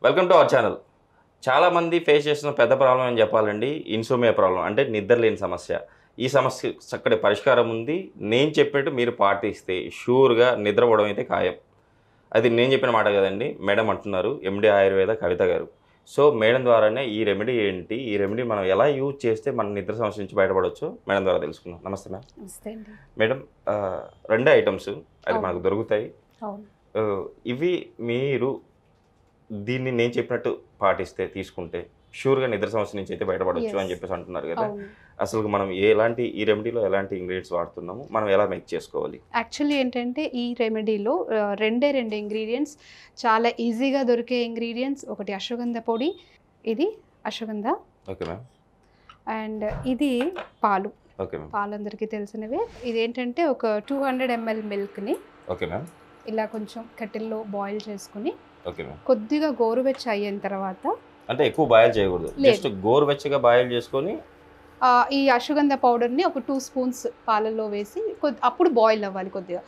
Welcome to our channel. చాలామంది face చేస్తున్న పెద్ద ప్రాబ్లం అని చెప్పాలండి, ఇన్సోమియా ప్రాబ్లం, అంటే నిద్రలేని సమస్య. ఈ సమస్య చక్కటి పరిష్కారం ఉంది. నేను చెప్పినట్టు మీరు పాటిస్తే షూర్గా నిద్రపోవడం అయితే ఖాయం. అది నేను చెప్పిన మాట కదండి, మేడం అంటున్నారు, ఎండి ఆయుర్వేద కవిత గారు. సో మేడం ద్వారానే ఈ రెమెడీ ఏంటి, ఈ రెమెడీ మనం ఎలా యూజ్ చేస్తే మన నిద్ర సమస్య నుంచి బయటపడవచ్చు మేడం ద్వారా తెలుసుకుందాం. నమస్తే మ్యామ్. నమస్తే అండి. మేడం, రెండే ఐటమ్స్ అది మనకు దొరుకుతాయి. ఇవి మీరు దీన్ని నేను చెప్పినట్టు పాటిస్తే తీసుకుంటే షూర్గా నిద్ర సమస్య నుంచి అయితే బయటపడవచ్చు అని చెప్పేసి అంటున్నారు కదా. అసలు మనం ఈ రెమెడీలో ఎలాంటి ఇంగ్రీడియంట్స్ వాడుతున్నాము, మనం ఎలా మేక్ చేసుకోవాలి? యాక్చువల్లీ ఏంటంటే ఈ రెమెడీలో రెండు ఇంగ్రీడియంట్స్ చాలా ఈజీగా దొరికే ఇంగ్రీడియంట్స్. ఒకటి అశ్వగంధ పొడి, ఇది అశ్వగంధ. Okay ma'am. అండ్ ఇది పాలు. Okay ma'am. పాలు అందరికీ తెలిసినవే. ఇదేంటంటే ఒక 200 ml మిల్క్ని ఓకే మ్యామ్ ఇలా కొంచెం కట్టెల్లో బాయిల్ చేసుకుని ఓకే మ్యామ్ కొద్దిగా గోరువెచ్చ అయిన తర్వాత, అంటే ఎక్కువ బాయిల్ చేయకూడదు, జస్ట్ గోరువెచ్చగా బాయిల్ చేసుకొని ఈ అశ్వగంధ పౌడర్ని ఒక 2 స్పూన్స్ పాలల్లో వేసి అప్పుడు బాయిల్ అవ్వాలి కొద్దిగా.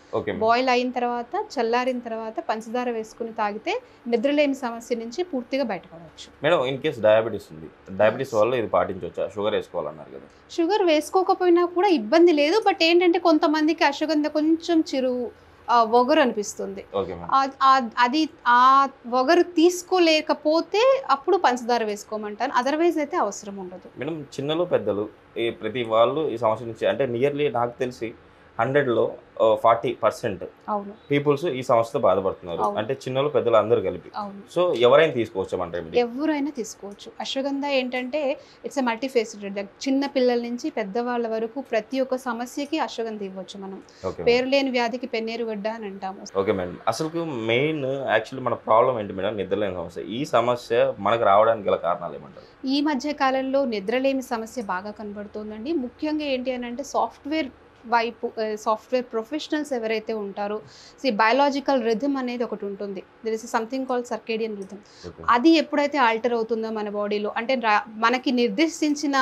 బాయిల్ అయిన తర్వాత చల్లారిన తర్వాత పంచదార వేసుకుని తాగితే నిద్రలేని సమస్య నుంచి పూర్తిగా బయటపడవచ్చు. మేడం, ఇన్ కేస్ డయాబెటీస్ ఉంది, డయాబెటీస్ వల్ల ఇది పాటించవచ్చా? షుగర్ వేసుకోవాలన్నారు కదా. షుగర్ వేసుకోకపోయినా కూడా ఇబ్బంది లేదు. బట్ ఏంటంటే కొంతమందికి అశ్వగంధ కొంచెం ఒగరు అనిపిస్తుంది. అది ఆ ఒగరు తీసుకోలేకపోతే అప్పుడు పంచదార వేసుకోమంటాను, అదర్వైజ్ అయితే అవసరం ఉండదు. మేడం, చిన్నలు పెద్దలు ప్రతి వాళ్ళు ఈ సమస్య నుంచి, అంటే నియర్లీ నాకు తెలిసి 100లో 40% పీపుల్స్ ఈ సమస్యతో బాధపడుతున్నారు. అంటే చిన్నలు పెద్దలు అందరూ కలిపి. సో ఎవరైనా తీసుకోవచ్చు అంటే? ఎవరైనా తీసుకోవచ్చు. అశ్వగంధ ఏంటంటే ఇట్స్ ఎ మల్టీఫేసెటెడ్. చిన్న పిల్లల నుంచి పెద్దవాళ్ళ వరకు ప్రతి ఒక్క సమస్యకి అశ్వగంధ ఇవ్వచ్చు మనం. పేరు లేని వ్యాధికి పెన్నేరుగడ్డ అని అంటాము. Okay madam. అసలు మెయిన్ యాక్చువల్లీ మన ప్రాబ్లం ఏంటి మేడం? నిద్రలేని సమస్య. ఈ సమస్య మనకు రావడానికి గల కారణాలు ఏమంటారు? ఈ మధ్య కాలంలో నిద్రలేని సమస్య బాగా కనబడుతుందండి. ముఖ్యంగా ఏంటి అని అంటే సాఫ్ట్వేర్ ప్రొఫెషనల్స్ ఎవరైతే ఉంటారో, బయాలజికల్ రిథమ్ అనేది ఒకటి ఉంటుంది. There is something called circadian rhythm. అది ఎప్పుడైతే ఆల్టర్ అవుతుందో మన బాడీలో, అంటే మనకి నిర్దేశించిన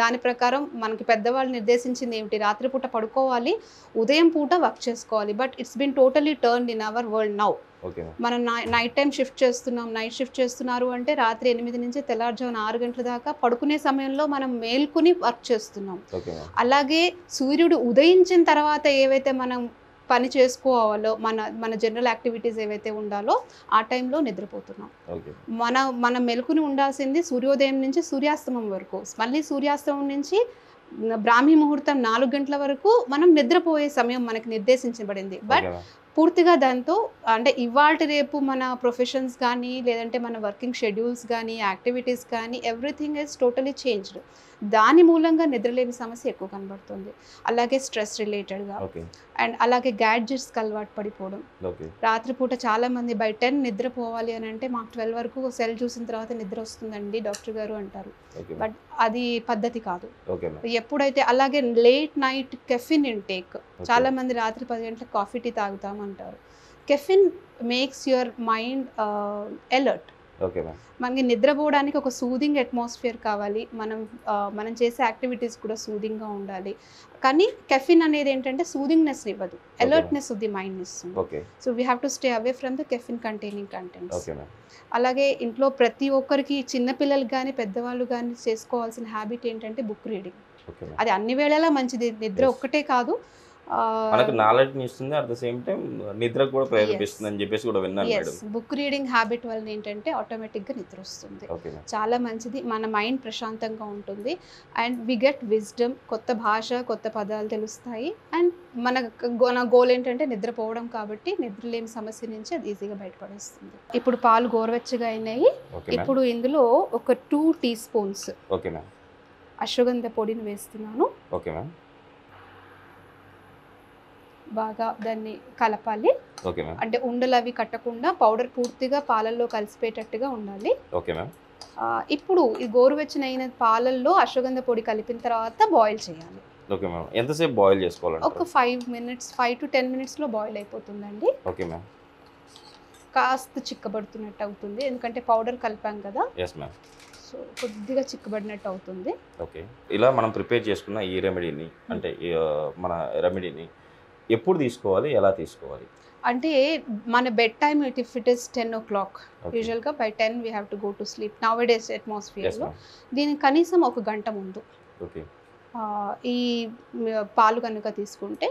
దాని ప్రకారం, మనకి పెద్దవాళ్ళు నిర్దేశించింది ఏమిటి, రాత్రిపూట పడుకోవాలి, ఉదయం పూట వర్క్ చేసుకోవాలి. But it's been totally turned in our world now. మనం నైట్ టైం నైట్ షిఫ్ట్ చేస్తున్నారు అంటే రాత్రి 8 నుంచి తెల్లారుజామున 6 గంటల దాకా పడుకునే సమయంలో మనం మేల్కొని వర్క్ చేస్తున్నాం. అలాగే సూర్యుడు ఉదయించిన తర్వాత ఏవైతే మనం పని చేసుకోవాలో, మన జనరల్ యాక్టివిటీస్ ఏవైతే ఉండాలో ఆ టైంలో నిద్రపోతున్నాం. మనం మెలుకుని ఉండాల్సింది సూర్యోదయం నుంచి సూర్యాస్తమం వరకు. మళ్ళీ సూర్యాస్తమం నుంచి బ్రాహ్మీ ముహూర్తం 4 గంటల వరకు మనం నిద్రపోయే సమయం మనకి నిర్దేశించబడింది. బట్ పూర్తిగా దాంతో, అంటే ఇవాళ రేపు మన ప్రొఫెషన్స్ కానీ, లేదంటే మన వర్కింగ్ షెడ్యూల్స్ కానీ, యాక్టివిటీస్ కానీ, ఎవ్రీథింగ్ ఈజ్ టోటలీ చేంజ్డ్. దాని మూలంగా నిద్రలేని సమస్య ఎక్కువ కనబడుతుంది. అలాగే స్ట్రెస్ రిలేటెడ్గా, అండ్ అలాగే గ్యాడ్జెట్స్కి అలవాటు పడిపోవడం. రాత్రిపూట చాలామంది బై 10 నిద్రపోవాలి అని అంటే మాకు 12 వరకు సెల్ చూసిన తర్వాత నిద్ర వస్తుందండి డాక్టర్ గారు అంటారు. బట్ అది పద్ధతి కాదు. ఎప్పుడైతే అలాగే లేట్ నైట్ కెఫిన్ ఇంటేక్, చాలామంది రాత్రి 10 గంటలకు కాఫీ టీ తాగుతామంటారు. Caffeine makes your mind alert. మనకి నిద్రపోవడానికి ఒక సూదింగ్ అట్మాస్ఫియర్ కావాలి. మనం చేసే యాక్టివిటీస్ కూడా సూదింగ్గా ఉండాలి. కానీ కెఫిన్ అనేది ఏంటంటే సూదింగ్నెస్ ఇవ్వదు, అలర్ట్నెస్ ఆఫ్ ది మైండ్ ఇస్తుంది. So we have to stay away from the caffeine containing contents. అలాగే ఇంట్లో ప్రతి ఒక్కరికి, చిన్నపిల్లలకి కానీ పెద్దవాళ్ళు కానీ చేసుకోవాల్సిన హ్యాబిట్ ఏంటంటే బుక్ రీడింగ్. అది అన్ని వేళలా మంచిది. నిద్ర ఒక్కటే కాదు, మనకు నాలెడ్జ్ ఇస్తుంది, అట్ ద సేమ్ టైం నిద్రకు కూడా ప్రేరేపిస్తుంది అని చెప్పేసి కూడా విన్నాను మేడం. బుక్ రీడింగ్ హ్యాబిట్ వల్ల ఏంటంటే ఆటోమేటిక్గా నిద్ర వస్తుంది. చాలా మంచిది, మన మైండ్ ప్రశాంతంగా ఉంటుంది. అండ్ వి గెట్ విజ్డమ్, కొత్త భాష, కొత్త పదాలు తెలుస్తాయి. అండ్ మన గోల్ ఏంటంటే నిద్రపోవడం, కాబట్టి నిద్రలేని సమస్య నుంచి అది ఈజీగా బయటపడేస్తుంది. ఇప్పుడు పాలు గోరువెచ్చగా అయినాయి. ఇప్పుడు ఇందులో ఒక 2 టీ స్పూన్స్ అశ్వగంధ పొడిని వేస్తున్నాను. బాగా దాన్ని కలపాలి. అంటే ఉండలు అవి కట్టకుండా పౌడర్ పూర్తిగా పాలల్లో కలిసిపోయేటట్టుగా ఉండాలి. ఇప్పుడు ఈ గోరువెచ్చనైన పాలల్లో అశ్వగంధ పొడి కలిపిన తర్వాత బాయిల్ చేయాలి. ఎంతసేపు బాయిల్ చేసుకోవాలి? ఒక 5 to 10 మినిట్స్లో బాయిల్ అయిపోతుందండి. కాస్త చిక్కబడుతున్నట్టు అవుతుంది, ఎందుకంటే పౌడర్ కలిపాం కదా. సో కొద్దిగా చిక్కబడినట్టు అవుతుంది. ఇలా మనం ప్రిపేర్ చేసుకున్న ఈ రెమెడీని, అంటే మన రెమెడీని ఎప్పుడు తీసుకోవాలి, ఎలా తీసుకోవాలి? అంటే మన bed time if it is 10 o'clock, Okay. యూజువల్గా by 10 we have to go to sleep now days Yes, అట్మాస్ఫియర్లో. ma'am. దీనికి కనీసం 1 గంట ముందు ఓకే. ఈ పాలు కనుక తీసుకుంటే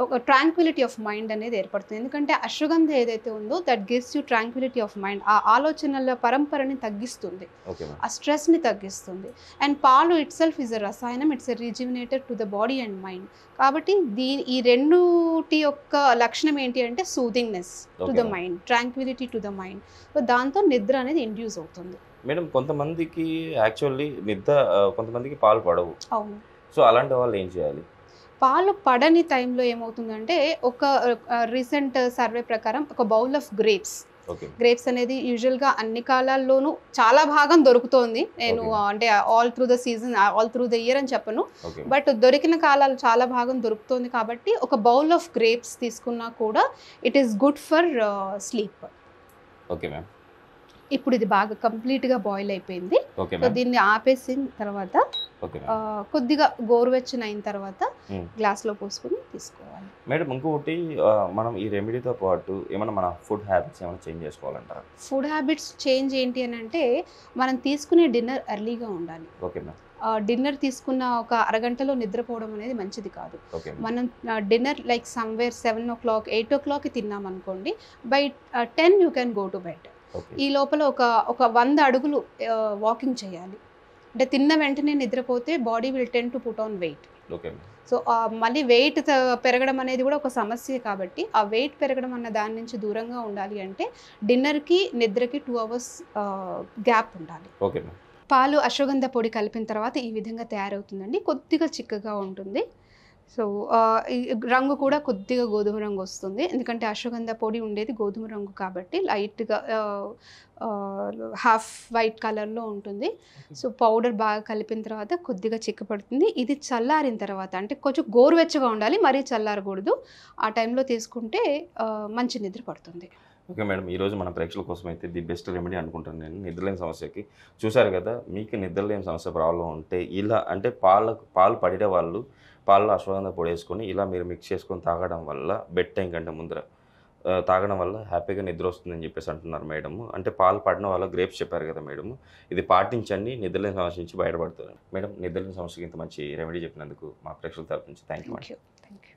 ఒక ట్రాంక్విలిటీ ఆఫ్ మైండ్ అనేది ఏర్పడుతుంది. ఎందుకంటే అశ్వగంధ ఏదైతే ఉందో that gives you Tranquility of mind. ఆ ఆలోచనల పరంపరని తగ్గిస్తుంది, ఓకే మ్యామ్. ఆ స్ట్రెస్ని తగ్గిస్తుంది. అండ్ పాలు ఇట్ సెల్ఫ్ ఇస్ అ రసాయనం, it's a rejuvenator to the body and mind. కాబట్టి ఈ రెండుటి యొక్క లక్షణం ఏంటి అంటే soothingness to the Okay. Mind, tranquillity to the mind. So దాంతో నిద్ర అనేది ఇండ్యూస్ అవుతుంది. మేడం, కొంతమందికి యాక్చువల్లీ నిద్ర కొంతమందికి పాలు పడవు. అవును. సో అలాంటి వాళ్ళు ఏం చేయాలి? పాలు పడని టైంలో ఏమవుతుందంటే ఒక రీసెంట్ సర్వే ప్రకారం ఒక బౌల్ ఆఫ్ ఓకే. గ్రేప్స్ అనేది యూజువల్గా అన్ని కాలాల్లోనూ చాలా భాగం దొరుకుతోంది. నేను Okay. అంటే all through the season, all through the year అని చెప్పను, ఓకే. బట్ దొరికిన కాలాలు చాలా భాగం దొరుకుతోంది. కాబట్టి ఒక బౌల్ ఆఫ్ గ్రేప్స్ తీసుకున్నా కూడా it is good for sleep. Okay ma'am. ఇప్పుడు ఇది బాగా కంప్లీట్గా బాయిల్ అయిపోయింది. Okay so ma'am. దీన్ని ఆపేసిన తర్వాత ఓకే మ్యామ్. కొద్దిగా గోరువెచ్చని అయిన తర్వాత Hmm. గ్లాస్లో పోసుకొని తీసుకోవాలి. మేడం, ఇంకొకటి మనం ఈ రెమెడీతో పాటు ఏమైనా మన ఫుడ్ హ్యాబిట్స్ ఏమైనా చేంజ్ చేసుకోవాలంటారా? ఫుడ్ హ్యాబిట్స్ చేంజ్ ఏంటి అని అంటే మనం తీసుకునే డిన్నర్ ఎర్లీగా ఉండాలి. Okay ma'am. డిన్నర్ తీసుకున్న ఒక అరగంటలో నిద్రపోవడం అనేది మంచిది కాదు. Okay ma'am. మనం dinner like somewhere 7 o'clock 8 o'clock తిన్నాం అనుకోండి, by 10 you can go to bed. Okay. ఈ లోపల ఒక 100 అడుగులు వాకింగ్ చేయాలి. అంటే తిన్న వెంటనే నిద్రపోతే body will ten to put on weight. Okay ma'am. So మళ్ళీ వెయిట్ పెరగడం అనేది కూడా ఒక సమస్య. కాబట్టి ఆ వెయిట్ పెరగడం అన్న దాని నుంచి దూరంగా ఉండాలి అంటే డిన్నర్కి నిద్రకి 2 hours గ్యాప్ ఉండాలి. Okay ma'am. పాలు అశ్వగంధ పొడి కలిపిన తర్వాత ఈ విధంగా తయారవుతుందండి. కొద్దిగా చిక్కగా ఉంటుంది. సో ఈ రంగు కూడా కొద్దిగా గోధుమ రంగు వస్తుంది. ఎందుకంటే అశ్వగంధ పొడి ఉండేది గోధుమ రంగు కాబట్టి లైట్గా హాఫ్ వైట్ కలర్లో ఉంటుంది. సో పౌడర్ బాగా కలిపిన తర్వాత కొద్దిగా చిక్కపడుతుంది. ఇది చల్లారిన తర్వాత అంటే కొంచెం గోరువెచ్చగా ఉండాలి, మరీ చల్లారకూడదు. ఆ టైంలో తీసుకుంటే మంచి నిద్ర పడుతుంది. ఓకే మేడం, ఈరోజు మన ప్రేక్షకుల కోసం అయితే ది బెస్ట్ రెమెడీ అనుకుంటాను నేను నిద్రలేని సమస్యకి. చూశారు కదా, మీకు నిద్రలేని సమస్య ప్రాబ్లం ఉంటే ఇలా అంటే పాలు పడిన వాళ్ళు పాలలో అశ్వగంధ పొడి వేసుకొని ఇలా మీరు మిక్స్ చేసుకొని తాగడం వల్ల బెడ్ టైం కంటే ముందర తాగడం వల్ల హ్యాపీగా నిద్ర వస్తుందని చెప్పేసి అంటున్నారు మేడం. అంటే పాలు పడిన వాళ్ళ గ్రేప్స్ చెప్పారు కదా మేడం, ఇది పాటించండి, నిద్రలేని సమస్య నుంచి బయటపడుతుంది. మేడం, నిద్రలేని సమస్యకి ఇంత మంచి రెమెడీ చెప్పినందుకు మా ప్రేక్షకుల తరపు నుంచి థ్యాంక్ యూ. Thank you.